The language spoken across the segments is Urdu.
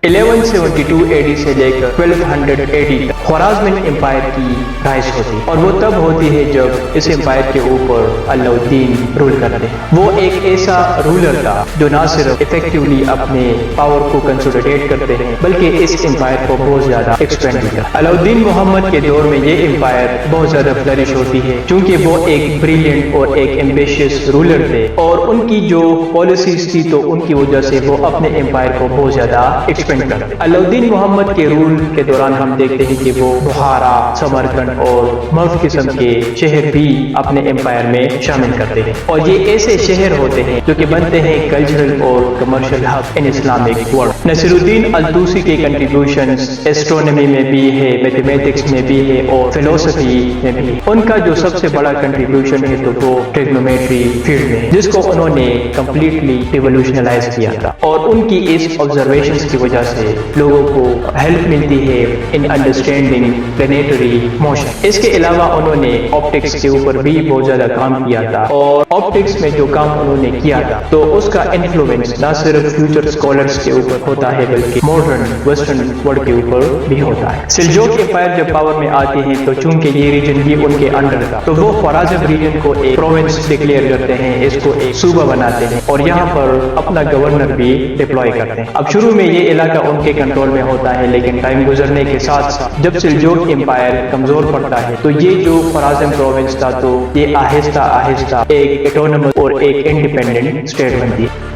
1172 AD سے لے کر 1200 AD تک خوارزمین امپائر کی رائز ہوتی ہے، اور وہ تب ہوتی ہے جب اس امپائر کے اوپر علاؤدین رول کرتے ہیں۔ وہ ایک ایسا رولر تھا جو نہ صرف افیکٹولی اپنے پاور کو کنسولیڈیٹ کرتے ہیں بلکہ اس امپائر کو بہت زیادہ ایکسپینڈ بھی کرتے ہیں۔ علاؤدین محمد کے دور میں یہ امپائر بہت زیادہ فلرش ہوتی ہے چونکہ وہ ایک بریلینٹ اور ایک ایمبیشیس رولر تھے، اور ان کی جو پالیسیز تھی تو ان کی وجہ سے وہ اپنے امپائر کو بہت زیادہ ایکسپینڈ کرتے۔ علاؤدین محمد کے رول کے دوران ہم دیکھتے ہیں کہ وہ بخارا، سمرقند اور مرو قسم کے شہر بھی اپنے امپائر میں شامل کرتے ہیں، اور یہ ایسے شہر ہوتے ہیں جو کہ بنتے ہیں کلچرل اور commercial hub in Islamic world. Nasir al Din al Tusi کے کنٹریبیوشنز ایسٹرونومی میں بھی ہے، میتھمیٹکس میں بھی ہے اور فلسفی میں بھی ہے۔ ان کا جو سب سے بڑا کنٹریبیوشن ہے تو وہ ٹریگنومیٹری فیلڈ میں ہے، جس کو انہوں نے کمپلیٹلی ریولوشنلائز کیا تھا، اور ان کی اس آبزرویشنز کی وجہ سے لوگوں کو ہیلپ ملتی ہے ان انڈرسٹینڈنگ پلانیٹری موشن۔ اس کے علاوہ انہوں نے آپٹکس کے اوپر بھی بہت زیادہ کام کیا تھا، اور آپٹکس میں جو کام انہوں نے کیا تھا تو اس کا انفلوئنس نہ صرف فیوچر اسکالرس کے اوپر ہوتا ہے بلکہ ماڈرن ویسٹرن ورلڈ کے اوپر بھی ہوتا ہے۔ سلجوق امپائر جب پاور میں آتے ہیں تو چونکہ یہ ریجن بھی ان کے انڈر تھا تو وہ خوارزم ریجن کو ایک پروونس ڈکلیئر کرتے ہیں، اس کو ایک صوبہ بناتے ہیں اور یہاں پر اپنا گورنر بھی ڈپلوائے کرتے ہیں۔ اب شروع میں یہ علاقہ ان کے کنٹرول میں ہوتا ہے، لیکن ٹائم گزرنے کے ساتھ ساتھ جب سلجوق امپائر کمزور پڑتا ہے تو یہ جو خوارزم پروونس تھا تو یہ آہستہ آہستہ ایک ایٹونمس اور ایک انڈیپینڈنٹ اسٹیٹ بنتی ہے۔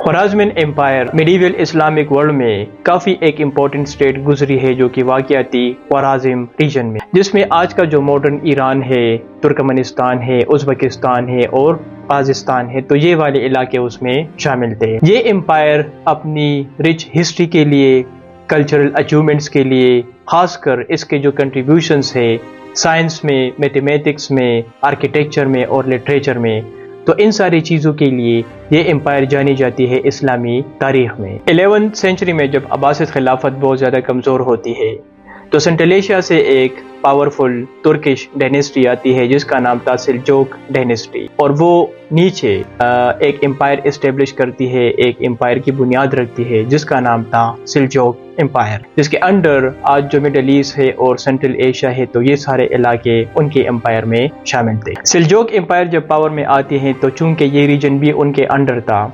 خوارزمین امپائر میڈیول اسلامک ورلڈ میں کافی ایک امپورٹنٹ اسٹیٹ گزری ہے جو کہ واقع تھی خوارزم ریجن میں، جس میں آج کا جو ماڈرن ایران ہے، ترکمنستان ہے، ازبکستان ہے اور قازقستان ہے، تو یہ والے علاقے اس میں شامل تھے۔ یہ امپائر اپنی رچ ہسٹری کے لیے، کلچرل اچیومنٹس کے لیے، خاص کر اس کے جو کنٹریبیوشنز ہے سائنس میں، میتھمیٹکس میں، آرکیٹیکچر میں اور لٹریچر میں، تو ان ساری چیزوں کے لیے یہ امپائر جانی جاتی ہے اسلامی تاریخ میں۔ 11ویں سینچری میں جب عباسد خلافت بہت زیادہ کمزور ہوتی ہے تو سینٹرل ایشیا سے ایک پاورفل ترکش ڈائنیسٹی آتی ہے جس کا نام تھا سلجوق ڈائنیسٹی، اور وہ نیچے ایک امپائر اسٹیبلش کرتی ہے، ایک امپائر کی بنیاد رکھتی ہے جس کا نام تھا سلجوق امپائر، جس کے انڈر آج جو مڈل ایسٹ ہے اور سینٹرل ایشیا ہے تو یہ سارے علاقے ان کے امپائر میں شامل تھے۔ سلجوق امپائر جب پاور میں آتی ہیں تو چونکہ یہ ریجن بھی ان کے انڈر تھا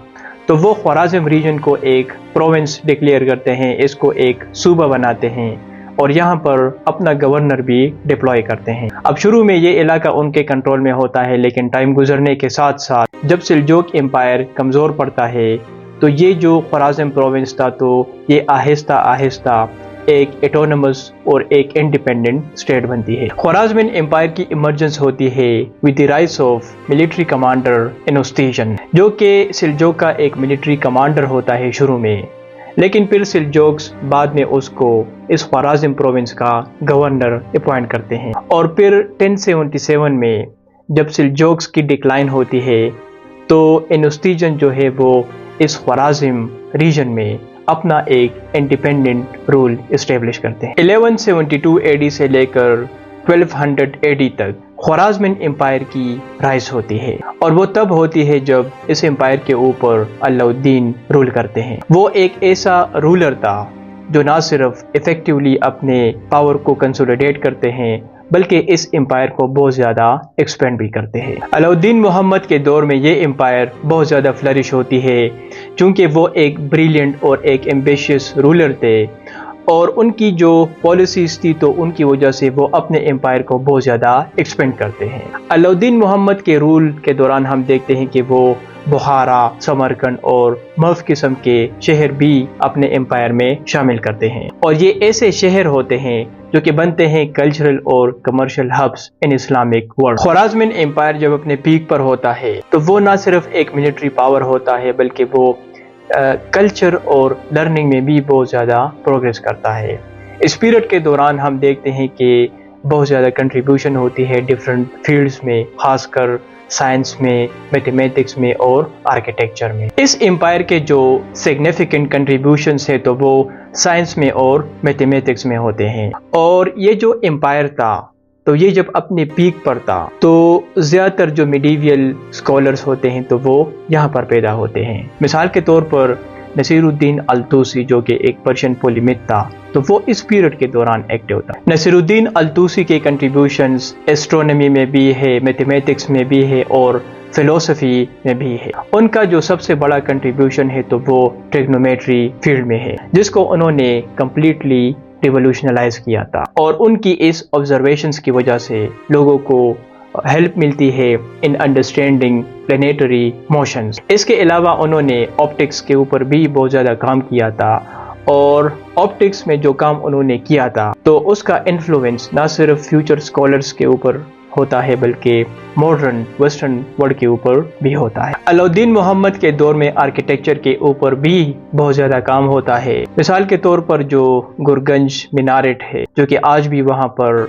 تو وہ خوارزم ریجن کو ایک پروونس ڈکلیئر کرتے ہیں، اس کو ایک صوبہ بناتے ہیں اور یہاں پر اپنا گورنر بھی ڈپلوائے کرتے ہیں۔ اب شروع میں یہ علاقہ ان کے کنٹرول میں ہوتا ہے، لیکن ٹائم گزرنے کے ساتھ ساتھ جب سلجوق امپائر کمزور پڑتا ہے تو یہ جو خوارزم پروونس تھا تو یہ آہستہ آہستہ ایک ایٹونمس اور ایک انڈیپینڈنٹ اسٹیٹ بنتی ہے۔ خوارزمین امپائر کی ایمرجنس ہوتی ہے with the rise of military commander انوسٹیجن، جو کہ سلجوق کا ایک ملٹری کمانڈر ہوتا ہے شروع میں، لیکن پھر سلجوکس بعد میں اس کو اس خوارزم پروونس کا گورنر اپوائنٹ کرتے ہیں، اور پھر 1077 میں جب سلجوکس کی ڈکلائن ہوتی ہے تو انوسٹیجن جو ہے وہ اس خوارزم ریجن میں اپنا ایک انڈیپینڈنٹ رول اسٹیبلش کرتے ہیں۔ 1172 AD سے لے کر 1200 AD تک خوارزمین امپائر کی رائز ہوتی ہے، اور وہ تب ہوتی ہے جب اس امپائر کے اوپر علاؤدین رول کرتے ہیں۔ وہ ایک ایسا رولر تھا جو نہ صرف افیکٹولی اپنے پاور کو کنسولیڈیٹ کرتے ہیں بلکہ اس امپائر کو بہت زیادہ ایکسپینڈ بھی کرتے ہیں۔ علاؤدین محمد کے دور میں یہ امپائر بہت زیادہ فلرش ہوتی ہے چونکہ وہ ایک بریلینٹ اور ایک ایمبیشیس رولر تھے، اور ان کی جو پالیسیز تھی تو ان کی وجہ سے وہ اپنے امپائر کو بہت زیادہ ایکسپینڈ کرتے ہیں۔ علاؤدین محمد کے رول کے دوران ہم دیکھتے ہیں کہ وہ بخارا، سمرقند اور مرو قسم کے شہر بھی اپنے امپائر میں شامل کرتے ہیں، اور یہ ایسے شہر ہوتے ہیں جو کہ بنتے ہیں کلچرل اور commercial hubs in Islamic world. Khwarazmian empire جب اپنے پیک پر ہوتا ہے تو وہ نہ صرف ایک ملٹری پاور ہوتا ہے بلکہ وہ کلچر اور لرننگ میں بھی بہت زیادہ پروگریس کرتا ہے۔ اس پیریڈ کے دوران ہم دیکھتے ہیں کہ بہت زیادہ کنٹریبیوشن ہوتی ہے ڈیفرنٹ فیلڈز میں، خاص کر سائنس میں، میتھمیٹکس میں اور آرکیٹیکچر میں۔ اس امپائر کے جو سگنیفیکنٹ کنٹریبیوشنز ہیں تو وہ سائنس میں اور میتھمیٹکس میں ہوتے ہیں، اور یہ جو امپائر تھا تو یہ جب اپنے پیک پر تھا تو زیادہ تر جو میڈیویل اسکالرز ہوتے ہیں تو وہ یہاں پر پیدا ہوتے ہیں. مثال کے طور پر نصیر الدین الطوسی جو کہ ایک پرشین پولیمیتھ تھا تو وہ اس پیریڈ کے دوران ایکٹیو تھا. نصیر الدین الطوسی کے کنٹریبیوشنز ایسٹرونومی میں بھی ہے، میتھمیٹکس میں بھی ہے اور فلسفی میں بھی ہے. ان کا جو سب سے بڑا کنٹریبیوشن ہے تو وہ ٹریگنومیٹری فیلڈ میں ہے، جس کو انہوں نے کمپلیٹلی ریولوشنلائز کیا تھا، اور ان کی اس آبزرویشنز کی وجہ سے لوگوں کو ہیلپ ملتی ہے ان انڈرسٹینڈنگ پلانیٹری موشنز. اس کے علاوہ انہوں نے آپٹکس کے اوپر بھی بہت زیادہ کام کیا تھا، اور آپٹکس میں جو کام انہوں نے کیا تھا تو اس کا انفلوئنس نہ صرف فیوچر اسکالرز کے اوپر ہوتا ہے بلکہ ماڈرن ویسٹرن ورلڈ کے اوپر بھی ہوتا ہے. علاؤالدین محمد کے دور میں آرکیٹیکچر کے اوپر بھی بہت زیادہ کام ہوتا ہے. مثال کے طور پر جو گرگنج مینارٹ ہے جو کہ آج بھی وہاں پر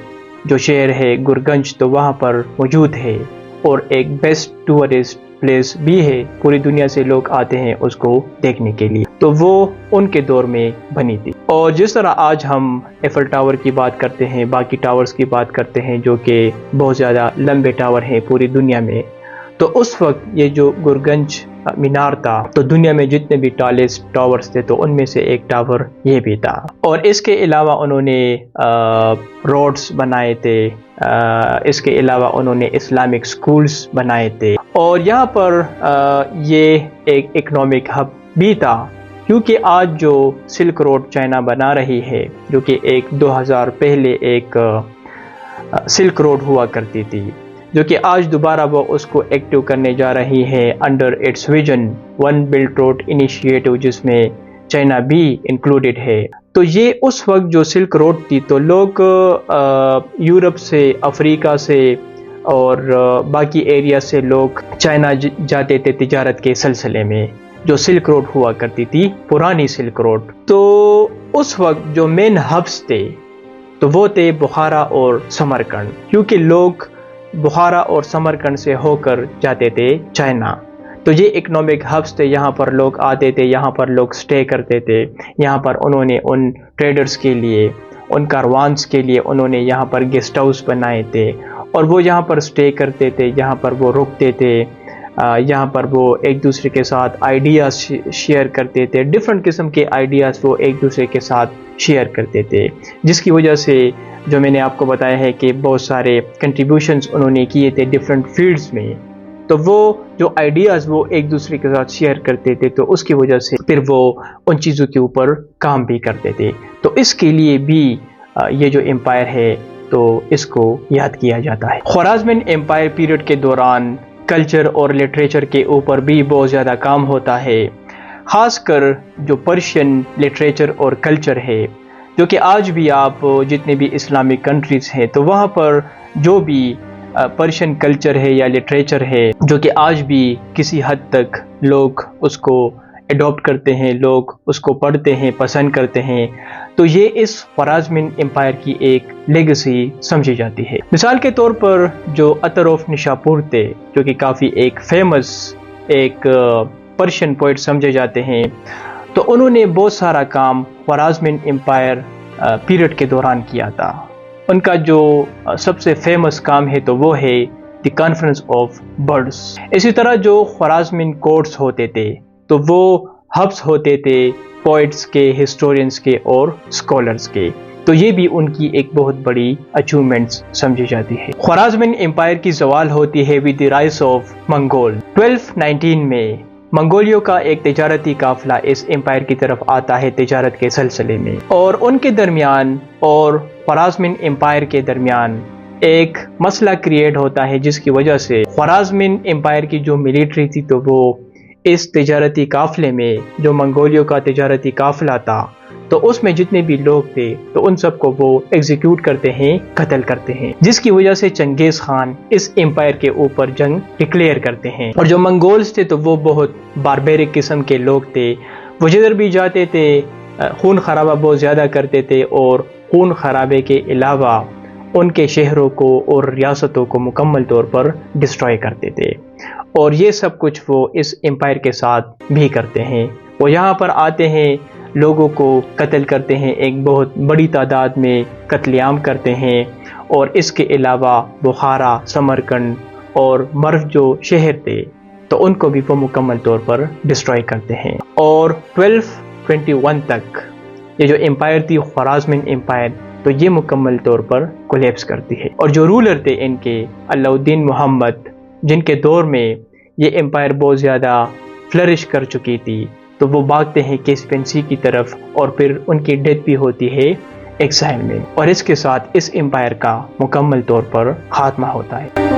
جو شہر ہے گرگنج تو وہاں پر موجود ہے، اور ایک بیسٹ ٹورسٹ پلیس بھی ہے، پوری دنیا سے لوگ آتے ہیں اس کو دیکھنے کے لیے، تو وہ ان کے دور میں بنی تھی. اور جس طرح آج ہم ایفل ٹاور کی بات کرتے ہیں، باقی ٹاورز کی بات کرتے ہیں جو کہ بہت زیادہ لمبے ٹاور ہیں پوری دنیا میں، تو اس وقت یہ جو گرگنج مینار تھا تو دنیا میں جتنے بھی ٹالسٹ ٹاورز تھے تو ان میں سے ایک ٹاور یہ بھی تھا. اور اس کے علاوہ انہوں نے روڈز بنائے تھے، اس کے علاوہ انہوں نے اسلامک سکولز بنائے تھے، اور یہاں پر یہ ایک اکنامک ہب بھی تھا، کیونکہ آج جو سلک روڈ چائنا بنا رہی ہے جو کہ ایک 2000 پہلے ایک سلک روڈ ہوا کرتی تھی، جو کہ آج دوبارہ وہ اس کو ایکٹیو کرنے جا رہی ہے under its vision one belt road initiative, جس میں چائنا بھی انکلوڈڈ ہے. تو یہ اس وقت جو سلک روڈ تھی تو لوگ یورپ سے، افریقہ سے اور باقی ایریا سے لوگ چائنا جاتے تھے تجارت کے سلسلے میں، جو سلک روڈ ہوا کرتی تھی پرانی سلک روڈ. تو اس وقت جو مین ہبس تھے تو وہ تھے بخارا اور سمرقند، کیونکہ لوگ بخارا اور سمرقند سے ہو کر جاتے تھے چائنا. تو یہ اکنامک ہبس تھے، یہاں پر لوگ آتے تھے، یہاں پر لوگ سٹے کرتے تھے، یہاں پر انہوں نے ان ٹریڈرز کے لیے، ان کاروانز کے لیے انہوں نے یہاں پر گیسٹ ہاؤس بنائے تھے، اور وہ یہاں پر سٹے کرتے تھے، یہاں پر وہ رکتے تھے، یہاں پر وہ ایک دوسرے کے ساتھ آئیڈیاز شیئر کرتے تھے، ڈیفرنٹ قسم کے آئیڈیاز وہ ایک دوسرے کے ساتھ شیئر کرتے تھے، جس کی وجہ سے جو میں نے آپ کو بتایا ہے کہ بہت سارے کنٹریبیوشنز انہوں نے کیے تھے ڈیفرنٹ فیلڈز میں. تو وہ جو آئیڈیاز وہ ایک دوسرے کے ساتھ شیئر کرتے تھے تو اس کی وجہ سے پھر وہ ان چیزوں کے اوپر کام بھی کرتے تھے. تو اس کے لیے بھی یہ جو امپائر ہے تو اس کو یاد کیا جاتا ہے. خوارزمین امپائر پیریڈ کے دوران کلچر اور لٹریچر کے اوپر بھی بہت زیادہ کام ہوتا ہے، خاص کر جو پرشین لٹریچر اور کلچر ہے، جو کہ آج بھی آپ جتنے بھی اسلامک کنٹریز ہیں تو وہاں پر جو بھی پرشین کلچر ہے یا لٹریچر ہے جو کہ آج بھی کسی حد تک لوگ اس کو ایڈاپٹ کرتے ہیں، لوگ اس کو پڑھتے ہیں، پسند کرتے ہیں، تو یہ اس خوارزمین امپائر کی ایک لیگیسی سمجھی جاتی ہے. مثال کے طور پر جو اتر آف نشاپور تھے جو کہ کافی ایک فیمس ایک پرشین پوئٹ سمجھے جاتے ہیں، تو انہوں نے بہت سارا کام خوارزمین امپائر پیریڈ کے دوران کیا تھا. ان کا جو سب سے فیمس کام ہے تو وہ ہے دی کانفرنس آف برڈز. اسی طرح جو خوارزمین کورٹس ہوتے تھے تو وہ ہبس ہوتے تھے پوئٹس کے، ہسٹورینز کے اور اسکالرز کے، تو یہ بھی ان کی ایک بہت بڑی اچیومنٹس سمجھی جاتی ہے. خوارزمین امپائر کی زوال ہوتی ہے with the rise of Mongol. 1219 میں منگولیوں کا ایک تجارتی قافلہ اس امپائر کی طرف آتا ہے تجارت کے سلسلے میں، اور ان کے درمیان اور خوارزمین امپائر کے درمیان ایک مسئلہ کریٹ ہوتا ہے، جس کی وجہ سے خوارزمین امپائر کی جو ملٹری تھی تو وہ اس تجارتی قافلے میں، جو منگولیوں کا تجارتی قافلہ تھا تو اس میں جتنے بھی لوگ تھے تو ان سب کو وہ ایگزیکیوٹ کرتے ہیں، قتل کرتے ہیں، جس کی وجہ سے چنگیز خان اس امپائر کے اوپر جنگ ڈکلیئر کرتے ہیں. اور جو منگولز تھے تو وہ بہت باربیرک قسم کے لوگ تھے، وہ جدھر بھی جاتے تھے خون خرابہ بہت زیادہ کرتے تھے، اور خون خرابے کے علاوہ ان کے شہروں کو اور ریاستوں کو مکمل طور پر ڈسٹروائے کرتے تھے. اور یہ سب کچھ وہ اس امپائر کے ساتھ بھی کرتے ہیں. وہ یہاں پر آتے ہیں، لوگوں کو قتل کرتے ہیں، ایک بہت بڑی تعداد میں قتل عام کرتے ہیں، اور اس کے علاوہ بخارا، سمرقند اور مرو جو شہر تھے تو ان کو بھی وہ مکمل طور پر ڈسٹروائے کرتے ہیں۔ اور 1221 تک یہ جو امپائر تھی خوارزمین امپائر، تو یہ مکمل طور پر کولیپس کرتی ہے۔ اور جو رولر تھے ان کے علاء الدین محمد، جن کے دور میں یہ امپائر بہت زیادہ فلرش کر چکی تھی، تو وہ بھاگتے ہیں کیسپیئن سی کی طرف اور پھر ان کی ڈیتھ بھی ہوتی ہے ایکسائل میں، اور اس کے ساتھ اس امپائر کا مکمل طور پر خاتمہ ہوتا ہے۔